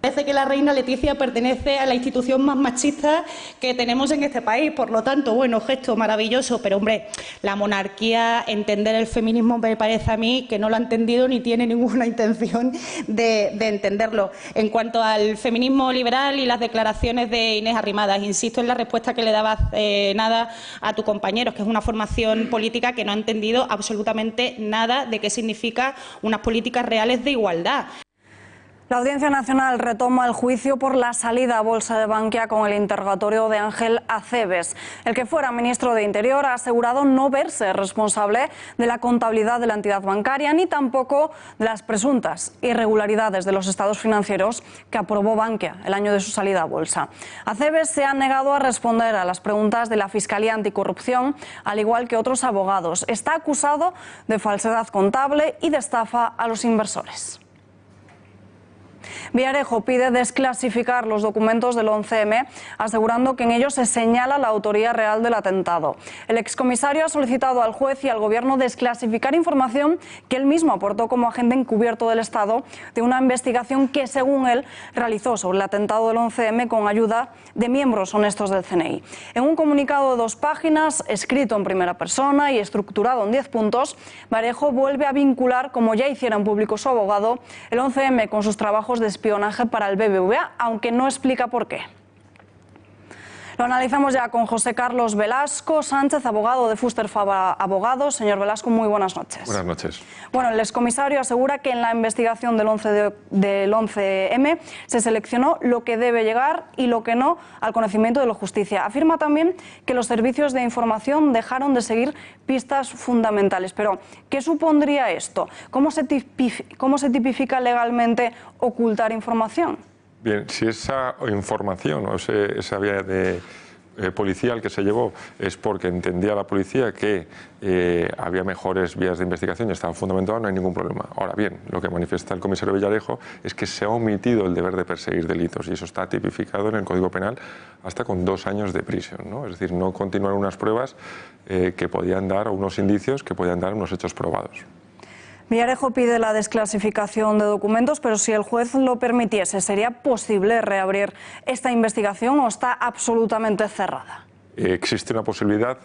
Parece que la reina Leticia pertenece a la institución más machista que tenemos en este país, por lo tanto, bueno, gesto maravilloso, pero hombre, la monarquía, entender el feminismo me parece a mí que no lo ha entendido ni tiene ninguna intención de entenderlo. En cuanto al feminismo liberal y las declaraciones de Inés Arrimadas, insisto en la respuesta que le daba nada a tu compañero, que es una formación política que no ha entendido absolutamente nada de qué significa unas políticas reales de igualdad. La Audiencia Nacional retoma el juicio por la salida a bolsa de Bankia con el interrogatorio de Ángel Acebes. El que fuera ministro de Interior ha asegurado no verse responsable de la contabilidad de la entidad bancaria ni tampoco de las presuntas irregularidades de los estados financieros que aprobó Bankia el año de su salida a bolsa. Acebes se ha negado a responder a las preguntas de la Fiscalía Anticorrupción, al igual que otros abogados. Está acusado de falsedad contable y de estafa a los inversores. Villarejo pide desclasificar los documentos del 11M, asegurando que en ellos se señala la autoría real del atentado. El excomisario ha solicitado al juez y al Gobierno desclasificar información que él mismo aportó como agente encubierto del Estado de una investigación que, según él, realizó sobre el atentado del 11M con ayuda de miembros honestos del CNI. En un comunicado de 2 páginas, escrito en primera persona y estructurado en 10 puntos, Villarejo vuelve a vincular, como ya hiciera en público su abogado, el 11M con sus trabajos de espionaje para el BBVA, aunque no explica por qué. Lo analizamos ya con José Carlos Velasco Sánchez, abogado de Fuster Fabra Abogados. Señor Velasco, muy buenas noches. Buenas noches. Bueno, el excomisario asegura que en la investigación del 11M se seleccionó lo que debe llegar y lo que no al conocimiento de la justicia. Afirma también que los servicios de información dejaron de seguir pistas fundamentales. Pero, ¿qué supondría esto? ¿Cómo se tipifica legalmente ocultar información? Bien, si esa información o esa vía de policial que se llevó es porque entendía la policía que había mejores vías de investigación y estaba fundamentado, no hay ningún problema. Ahora bien, lo que manifiesta el comisario Villarejo es que se ha omitido el deber de perseguir delitos y eso está tipificado en el Código Penal hasta con 2 años de prisión, ¿no? Es decir, no continuar unas pruebas que podían dar, o unos indicios que podían dar unos hechos probados. Villarejo pide la desclasificación de documentos, pero si el juez lo permitiese, ¿sería posible reabrir esta investigación o está absolutamente cerrada? Existe una posibilidad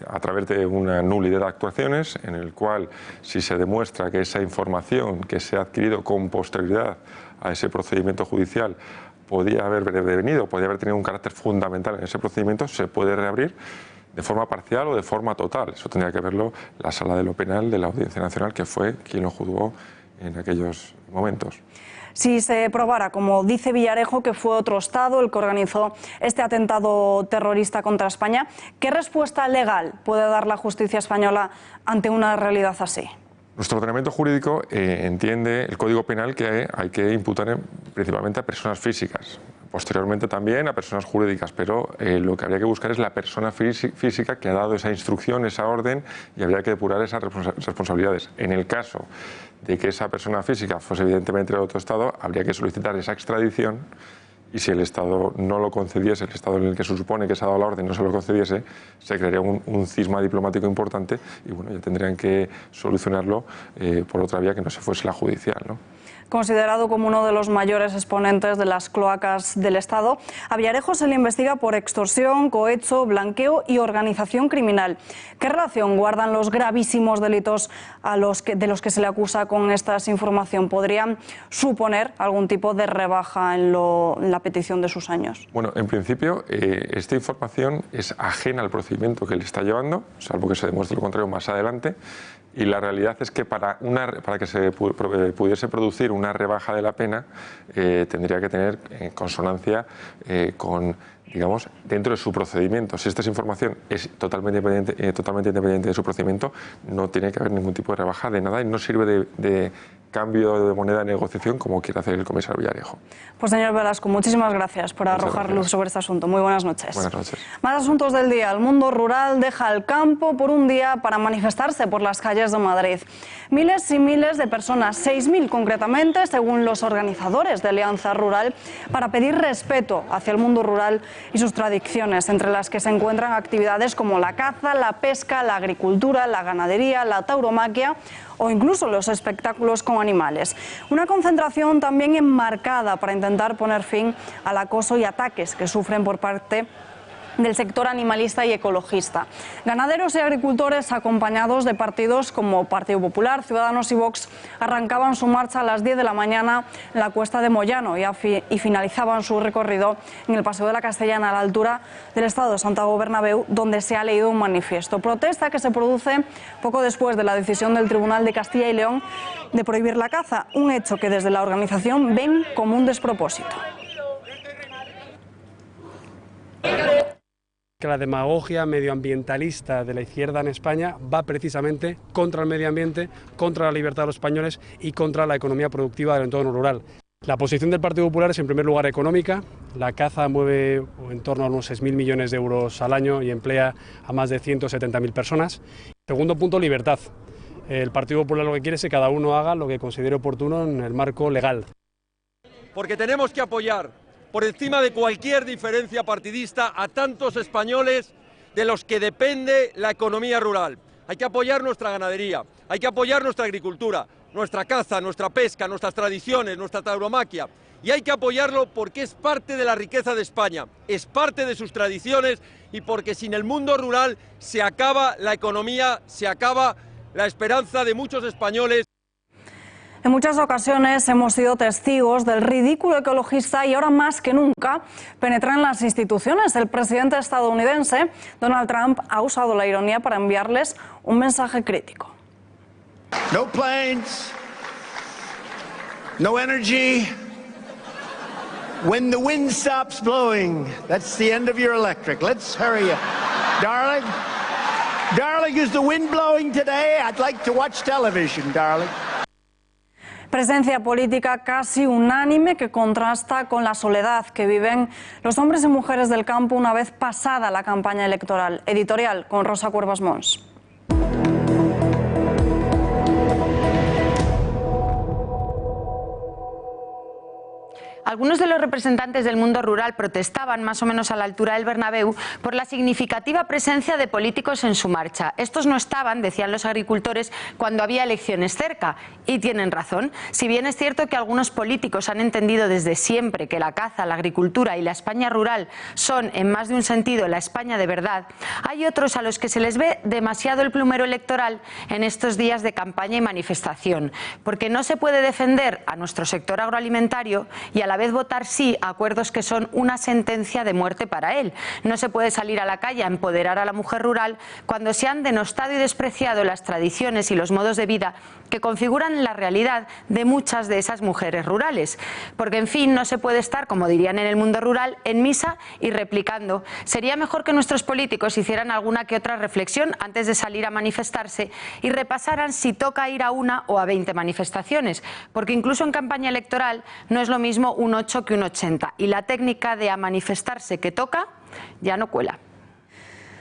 a través de una nulidad de actuaciones en el cual, si se demuestra que esa información que se ha adquirido con posterioridad a ese procedimiento judicial podía haber devenido, podía haber tenido un carácter fundamental en ese procedimiento, se puede reabrir de forma parcial o de forma total. Eso tendría que verlo la Sala de lo Penal de la Audiencia Nacional, que fue quien lo juzgó en aquellos momentos. Si se probara, como dice Villarejo, que fue otro Estado el que organizó este atentado terrorista contra España, ¿qué respuesta legal puede dar la justicia española ante una realidad así? Nuestro ordenamiento jurídico entiende el Código Penal que hay que imputar principalmente a personas físicas, posteriormente también a personas jurídicas, pero lo que habría que buscar es la persona física que ha dado esa instrucción, esa orden, y habría que depurar esas responsabilidades. En el caso de que esa persona física fuese evidentemente de otro Estado, habría que solicitar esa extradición. Y si el Estado no lo concediese, el Estado en el que se supone que se ha dado la orden no se lo concediese, se crearía un cisma diplomático importante y bueno, ya tendrían que solucionarlo por otra vía que no se fuese la judicial, ¿no? Considerado como uno de los mayores exponentes de las cloacas del Estado, a Villarejo se le investiga por extorsión, cohecho, blanqueo y organización criminal. ¿Qué relación guardan los gravísimos delitos de los que se le acusa con esta información? ¿Podrían suponer algún tipo de rebaja en la petición de sus años? Bueno, en principio, esta información es ajena al procedimiento que le está llevando, salvo que se demuestre lo contrario más adelante. Y la realidad es que para que se pudiese producir una rebaja de la pena, tendría que tener consonancia con, digamos, dentro de su procedimiento. Si esta información es totalmente independiente de su procedimiento, no tiene que haber ningún tipo de rebaja de nada y no sirve de cambio de moneda de negociación como quiere hacer el comisario Villarejo. Pues señor Velasco, muchísimas gracias por arrojar luz sobre este asunto. Muy buenas noches. Buenas noches. Más asuntos del día. El mundo rural deja el campo por un día para manifestarse por las calles de Madrid. Miles y miles de personas, 6.000 concretamente, según los organizadores de Alianza Rural, para pedir respeto hacia el mundo rural y sus tradiciones, entre las que se encuentran actividades como la caza, la pesca, la agricultura, la ganadería, la tauromaquia o incluso los espectáculos con animales. Una concentración también enmarcada para intentar poner fin al acoso y ataques que sufren por parte del sector animalista y ecologista. Ganaderos y agricultores, acompañados de partidos como Partido Popular, Ciudadanos y Vox, arrancaban su marcha a las 10 de la mañana en la Cuesta de Moyano y finalizaban su recorrido en el Paseo de la Castellana, a la altura del Estadio de Santiago Bernabéu, donde se ha leído un manifiesto. Protesta que se produce poco después de la decisión del Tribunal de Castilla y León de prohibir la caza, un hecho que desde la organización ven como un despropósito. Que la demagogia medioambientalista de la izquierda en España va precisamente contra el medio ambiente, contra la libertad de los españoles y contra la economía productiva del entorno rural. La posición del Partido Popular es en primer lugar económica. La caza mueve en torno a unos 6.000 millones de euros al año y emplea a más de 170.000 personas. Segundo punto, libertad. El Partido Popular lo que quiere es que cada uno haga lo que considere oportuno en el marco legal. Porque tenemos que apoyar, por encima de cualquier diferencia partidista, a tantos españoles de los que depende la economía rural. Hay que apoyar nuestra ganadería, hay que apoyar nuestra agricultura, nuestra caza, nuestra pesca, nuestras tradiciones, nuestra tauromaquia. Y hay que apoyarlo porque es parte de la riqueza de España, es parte de sus tradiciones y porque sin el mundo rural se acaba la economía, se acaba la esperanza de muchos españoles. En muchas ocasiones hemos sido testigos del ridículo ecologista y ahora más que nunca penetra en las instituciones. El presidente estadounidense, Donald Trump, ha usado la ironía para enviarles un mensaje crítico. No planes, no energy. When the wind stops blowing, that's the end of your electric. Let's hurry up. Darling, is the wind blowing today? I'd like to watch television, darling. Presencia política casi unánime que contrasta con la soledad que viven los hombres y mujeres del campo una vez pasada la campaña electoral. Editorial con Rosa Cuervas Mons. Algunos de los representantes del mundo rural protestaban más o menos a la altura del Bernabéu por la significativa presencia de políticos en su marcha. Estos no estaban, decían los agricultores, cuando había elecciones cerca. Y tienen razón. Si bien es cierto que algunos políticos han entendido desde siempre que la caza, la agricultura y la España rural son, en más de un sentido, la España de verdad, hay otros a los que se les ve demasiado el plumero electoral en estos días de campaña y manifestación. Porque no se puede defender a nuestro sector agroalimentario y a la vez votar sí a acuerdos que son una sentencia de muerte para él. No se puede salir a la calle a empoderar a la mujer rural cuando se han denostado y despreciado las tradiciones y los modos de vida que configuran la realidad de muchas de esas mujeres rurales. Porque, en fin, no se puede estar, como dirían en el mundo rural, en misa y replicando. Sería mejor que nuestros políticos hicieran alguna que otra reflexión antes de salir a manifestarse y repasaran si toca ir a una o a 20 manifestaciones. Porque incluso en campaña electoral no es lo mismo un 8 que un 80. Y la técnica de a manifestarse que toca ya no cuela.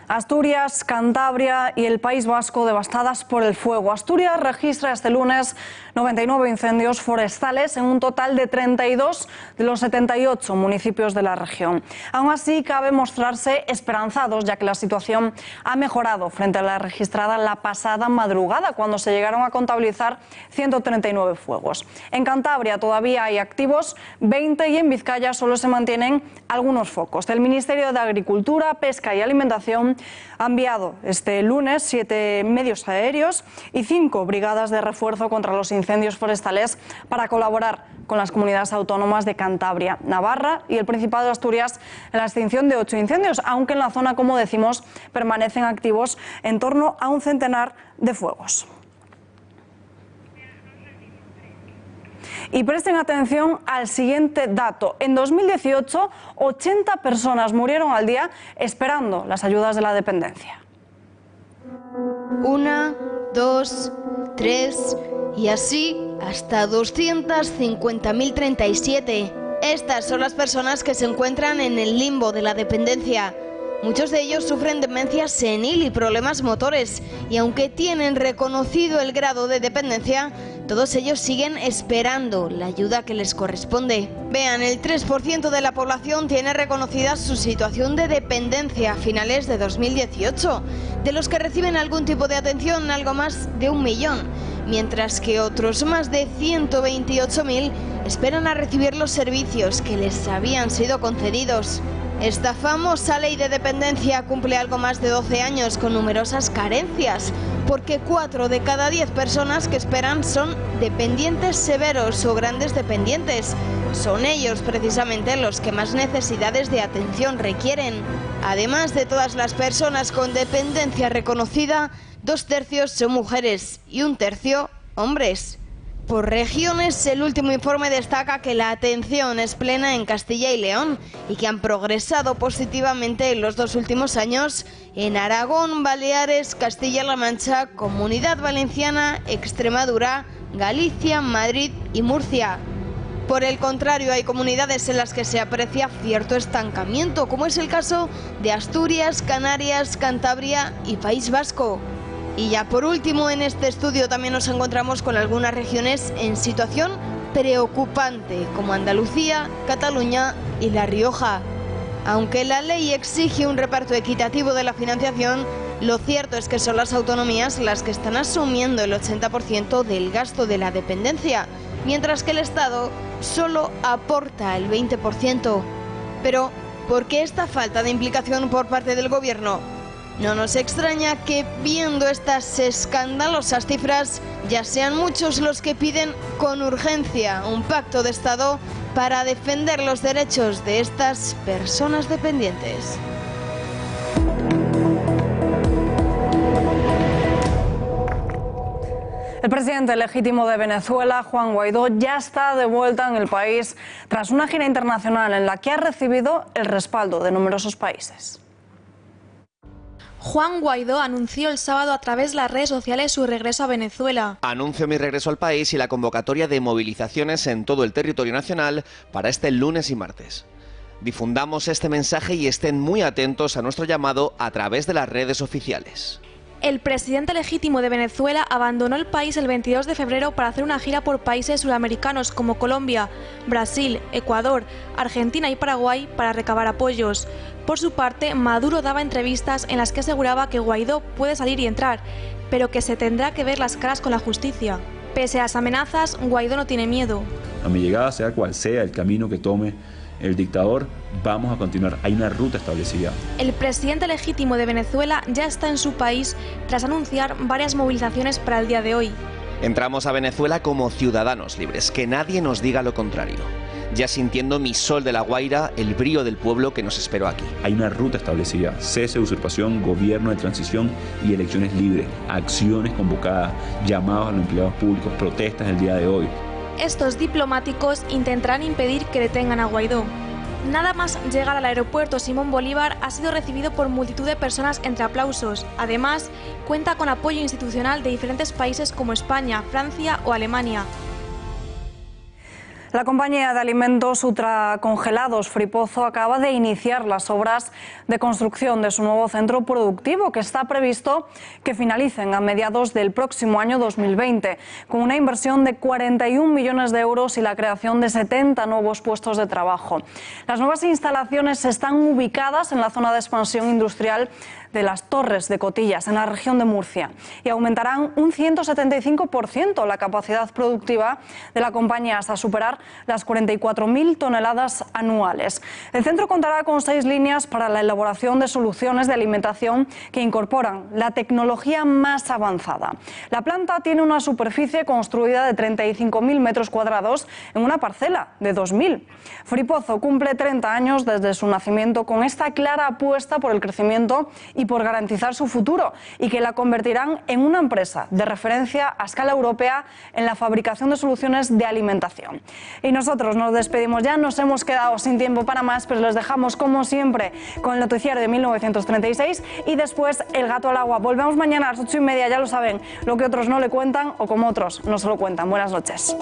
Asturias, Cantabria y el País Vasco devastadas por el fuego. Asturias registra este lunes 99 incendios forestales en un total de 32 de los 78 municipios de la región. Aún así, cabe mostrarse esperanzados, ya que la situación ha mejorado frente a la registrada la pasada madrugada, cuando se llegaron a contabilizar 139 fuegos. En Cantabria todavía hay activos 20 y en Vizcaya solo se mantienen algunos focos. El Ministerio de Agricultura, Pesca y Alimentación ha enviado este lunes 7 medios aéreos y 5 brigadas de refuerzo contra los incendios forestales para colaborar con las comunidades autónomas de Cantabria, Navarra y el Principado de Asturias en la extinción de 8 incendios, aunque en la zona, como decimos, permanecen activos en torno a un centenar de fuegos. Y presten atención al siguiente dato. En 2018, 80 personas murieron al día esperando las ayudas de la dependencia. 1, 2, 3 y así hasta 250.037. Estas son las personas que se encuentran en el limbo de la dependencia. Muchos de ellos sufren demencia senil y problemas motores, y aunque tienen reconocido el grado de dependencia, todos ellos siguen esperando la ayuda que les corresponde. Vean, el 3% de la población tiene reconocida su situación de dependencia a finales de 2018, de los que reciben algún tipo de atención algo más de 1 millón, mientras que otros más de 128.000 esperan a recibir los servicios que les habían sido concedidos. Esta famosa ley de dependencia cumple algo más de 12 años con numerosas carencias, porque 4 de cada 10 personas que esperan son dependientes severos o grandes dependientes. Son ellos precisamente los que más necesidades de atención requieren. Además de todas las personas con dependencia reconocida, 2/3 son mujeres y 1/3 hombres. Por regiones, el último informe destaca que la atención es plena en Castilla y León y que han progresado positivamente en los 2 últimos años en Aragón, Baleares, Castilla-La Mancha, Comunidad Valenciana, Extremadura, Galicia, Madrid y Murcia. Por el contrario, hay comunidades en las que se aprecia cierto estancamiento, como es el caso de Asturias, Canarias, Cantabria y País Vasco. Y ya por último, en este estudio también nos encontramos con algunas regiones en situación preocupante, como Andalucía, Cataluña y La Rioja. Aunque la ley exige un reparto equitativo de la financiación, lo cierto es que son las autonomías las que están asumiendo el 80% del gasto de la dependencia, mientras que el Estado solo aporta el 20%. Pero, ¿por qué esta falta de implicación por parte del Gobierno? No nos extraña que, viendo estas escandalosas cifras, ya sean muchos los que piden con urgencia un pacto de Estado para defender los derechos de estas personas dependientes. El presidente legítimo de Venezuela, Juan Guaidó, ya está de vuelta en el país tras una gira internacional en la que ha recibido el respaldo de numerosos países. Juan Guaidó anunció el sábado a través de las redes sociales su regreso a Venezuela. Anuncio mi regreso al país y la convocatoria de movilizaciones en todo el territorio nacional para este lunes y martes. Difundamos este mensaje y estén muy atentos a nuestro llamado a través de las redes oficiales. El presidente legítimo de Venezuela abandonó el país el 22 de febrero para hacer una gira por países sudamericanos como Colombia, Brasil, Ecuador, Argentina y Paraguay para recabar apoyos. Por su parte, Maduro daba entrevistas en las que aseguraba que Guaidó puede salir y entrar, pero que se tendrá que ver las caras con la justicia. Pese a las amenazas, Guaidó no tiene miedo. A mi llegada, sea cual sea el camino que tome el dictador, vamos a continuar. Hay una ruta establecida. El presidente legítimo de Venezuela ya está en su país tras anunciar varias movilizaciones para el día de hoy. Entramos a Venezuela como ciudadanos libres, que nadie nos diga lo contrario. Ya sintiendo mi sol de la Guaira, el brío del pueblo que nos esperó aquí. Hay una ruta establecida: cese de usurpación, gobierno de transición y elecciones libres, acciones convocadas, llamados a los empleados públicos, protestas el día de hoy. Estos diplomáticos intentarán impedir que detengan a Guaidó. Nada más llegar al aeropuerto Simón Bolívar ha sido recibido por multitud de personas entre aplausos. Además, cuenta con apoyo institucional de diferentes países como España, Francia o Alemania. La compañía de alimentos ultracongelados Fripozo acaba de iniciar las obras de construcción de su nuevo centro productivo, que está previsto que finalicen a mediados del próximo año 2020, con una inversión de 41 millones de euros y la creación de 70 nuevos puestos de trabajo. Las nuevas instalaciones están ubicadas en la zona de expansión industrial de las Torres de Cotillas, en la región de Murcia, y aumentarán un 175% la capacidad productiva de la compañía hasta superar las 44.000 toneladas anuales. El centro contará con 6 líneas para la elaboración de soluciones de alimentación que incorporan la tecnología más avanzada. La planta tiene una superficie construida de 35.000 metros cuadrados en una parcela de 2.000. Fripozo cumple 30 años desde su nacimiento con esta clara apuesta por el crecimiento y por garantizar su futuro, y que la convertirán en una empresa de referencia a escala europea en la fabricación de soluciones de alimentación. Y nosotros nos despedimos ya, nos hemos quedado sin tiempo para más, pero les dejamos como siempre con el noticiario de 1936 y después el gato al agua. Volvemos mañana a las 8:30, ya lo saben, lo que otros no le cuentan o como otros no se lo cuentan. Buenas noches.